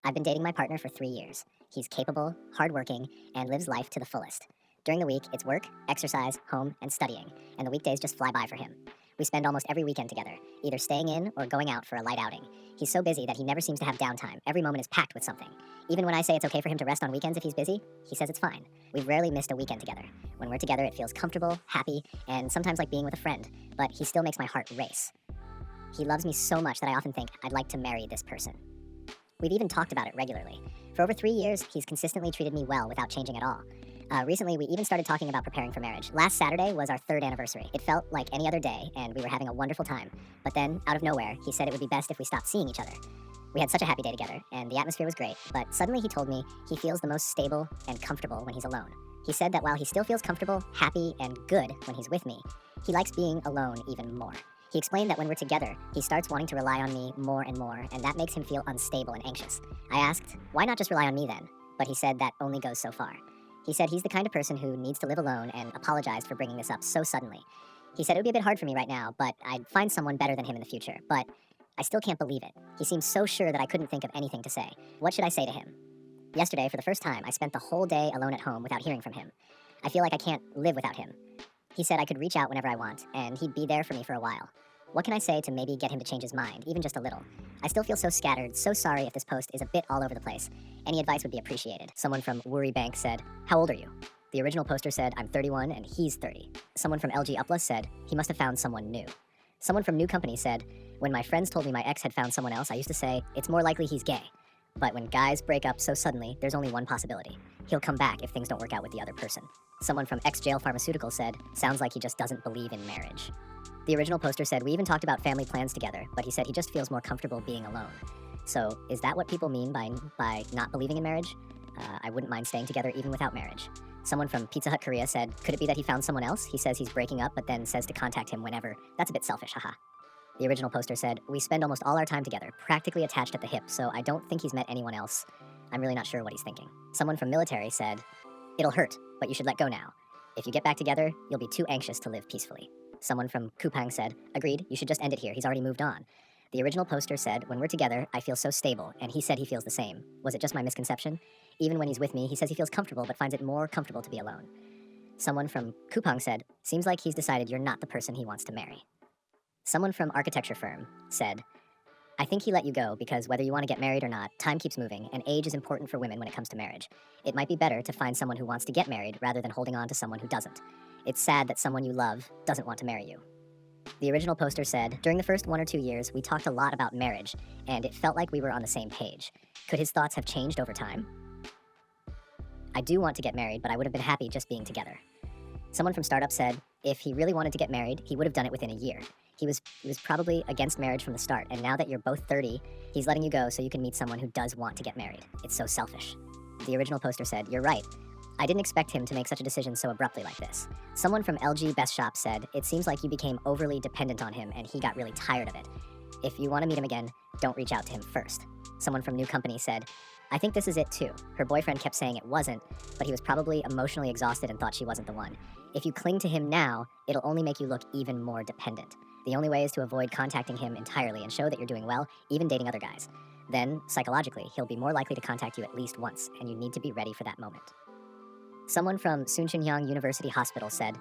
I've been dating my partner for 3 years. He's capable, hardworking, and lives life to the fullest. During the week, it's work, exercise, home, and studying, and the weekdays just fly by for him. We spend almost every weekend together, either staying in or going out for a light outing. He's so busy that he never seems to have downtime. Every moment is packed with something. Even when I say it's okay for him to rest on weekends if he's busy, he says it's fine. We've rarely missed a weekend together. When we're together, it feels comfortable, happy, and sometimes like being with a friend, but he still makes my heart race. He loves me so much that I often think I'd like to marry this person. We've even talked about it regularly. For over 3 years, he's consistently treated me well without changing at all. Recently, we even started talking about preparing for marriage. Last Saturday was our third anniversary. It felt like any other day, and we were having a wonderful time. But then, out of nowhere, he said it would be best if we stopped seeing each other. We had such a happy day together, and the atmosphere was great, but suddenly he told me he feels the most stable and comfortable when he's alone. He said that while he still feels comfortable, happy, and good when he's with me, he likes being alone even more. He explained that when we're together, he starts wanting to rely on me more and more, and that makes him feel unstable and anxious. I asked, why not just rely on me then? But he said that only goes so far. He said he's the kind of person who needs to live alone and apologized for bringing this up so suddenly. He said it would be a bit hard for me right now, but I'd find someone better than him in the future. But I still can't believe it. He seems so sure that I couldn't think of anything to say. What should I say to him? Yesterday, for the first time, I spent the whole day alone at home without hearing from him. I feel like I can't live without him. He said I could reach out whenever I want, and he'd be there for me for a while. What can I say to maybe get him to change his mind, even just a little? I still feel so scattered, so sorry if this post is a bit all over the place. Any advice would be appreciated. Someone from Worry Bank said, how old are you? The original poster said, I'm 31 and he's 30. Someone from LG Uplus said, he must have found someone new. Someone from New Company said, when my friends told me my ex had found someone else, I used to say, it's more likely he's gay. But when guys break up so suddenly, there's only one possibility. He'll come back if things don't work out with the other person. Someone from Ex-Jail Pharmaceutical said, sounds like he just doesn't believe in marriage. The original poster said, we even talked about family plans together, but he said he just feels more comfortable being alone. So is that what people mean by not believing in marriage? I wouldn't mind staying together even without marriage. Someone from Pizza Hut Korea said, could it be that he found someone else? He says he's breaking up, but then says to contact him whenever. That's a bit selfish, haha. The original poster said, we spend almost all our time together, practically attached at the hip, so I don't think he's met anyone else. I'm really not sure what he's thinking. Someone from Military said, it'll hurt, but you should let go now. If you get back together, you'll be too anxious to live peacefully. Someone from Kupang said, agreed, you should just end it here, he's already moved on. The original poster said, when we're together, I feel so stable, and he said he feels the same. Was it just my misconception? Even when he's with me, he says he feels comfortable, but finds it more comfortable to be alone. Someone from Kupang said, seems like he's decided you're not the person he wants to marry. Someone from Architecture Firm said, I think he let you go because whether you want to get married or not, time keeps moving, and age is important for women when it comes to marriage. It might be better to find someone who wants to get married rather than holding on to someone who doesn't. It's sad that someone you love doesn't want to marry you. The original poster said, during the first 1 or 2 years, we talked a lot about marriage, and it felt like we were on the same page. Could his thoughts have changed over time? I do want to get married, but I would have been happy just being together. Someone from Startup said, if he really wanted to get married, he would have done it within a year. He was probably against marriage from the start, and now that you're both 30, he's letting you go so you can meet someone who does want to get married. It's so selfish. The original poster said, you're right. I didn't expect him to make such a decision so abruptly like this. Someone from LG Best Shop said, it seems like you became overly dependent on him and he got really tired of it. If you want to meet him again, don't reach out to him first. Someone from New Company said, I think this is it too. Her boyfriend kept saying it wasn't, but he was probably emotionally exhausted and thought she wasn't the one. If you cling to him now, it'll only make you look even more dependent. The only way is to avoid contacting him entirely and show that you're doing well, even dating other guys. Then, psychologically, he'll be more likely to contact you at least once, and you need to be ready for that moment. Someone from Soonchunhyang University Hospital said,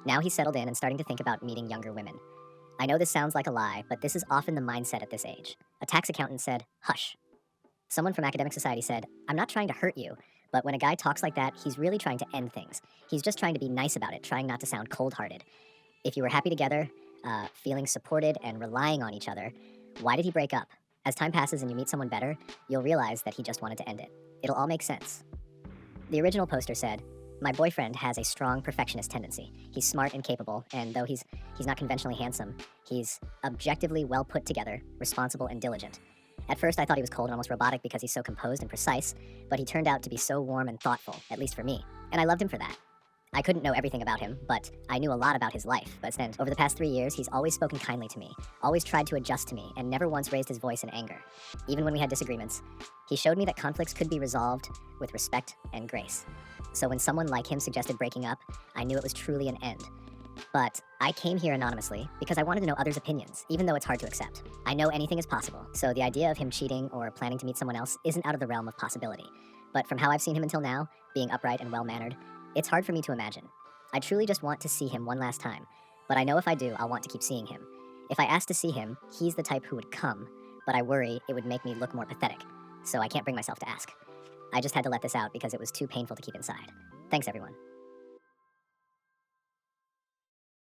now he's settled in and starting to think about meeting younger women. I know this sounds like a lie, but this is often the mindset at this age. A tax accountant said, hush. Someone from Academic Society said, I'm not trying to hurt you, but when a guy talks like that, he's really trying to end things. He's just trying to be nice about it, trying not to sound cold-hearted. If you were happy together, feeling supported and relying on each other, why did he break up? As time passes and you meet someone better, you'll realize that he just wanted to end it. It'll all make sense. The original poster said, my boyfriend has a strong perfectionist tendency. He's smart and capable, and though he's not conventionally handsome, he's objectively well put together, responsible and diligent. At first I thought he was cold and almost robotic because he's so composed and precise, but he turned out to be so warm and thoughtful, at least for me, and I loved him for that. I couldn't know everything about him, but I knew a lot about his life. But over the past 3 years, he's always spoken kindly to me, always tried to adjust to me, and never once raised his voice in anger. Even when we had disagreements, he showed me that conflicts could be resolved with respect and grace. So when someone like him suggested breaking up, I knew it was truly an end. But I came here anonymously because I wanted to know others' opinions, even though it's hard to accept. I know anything is possible, so the idea of him cheating or planning to meet someone else isn't out of the realm of possibility. But from how I've seen him until now, being upright and well mannered, it's hard for me to imagine. I truly just want to see him one last time, but I know if I do, I'll want to keep seeing him. If I ask to see him, he's the type who would come, but I worry it would make me look more pathetic, so I can't bring myself to ask. I just had to let this out because it was too painful to keep inside. Thanks, everyone.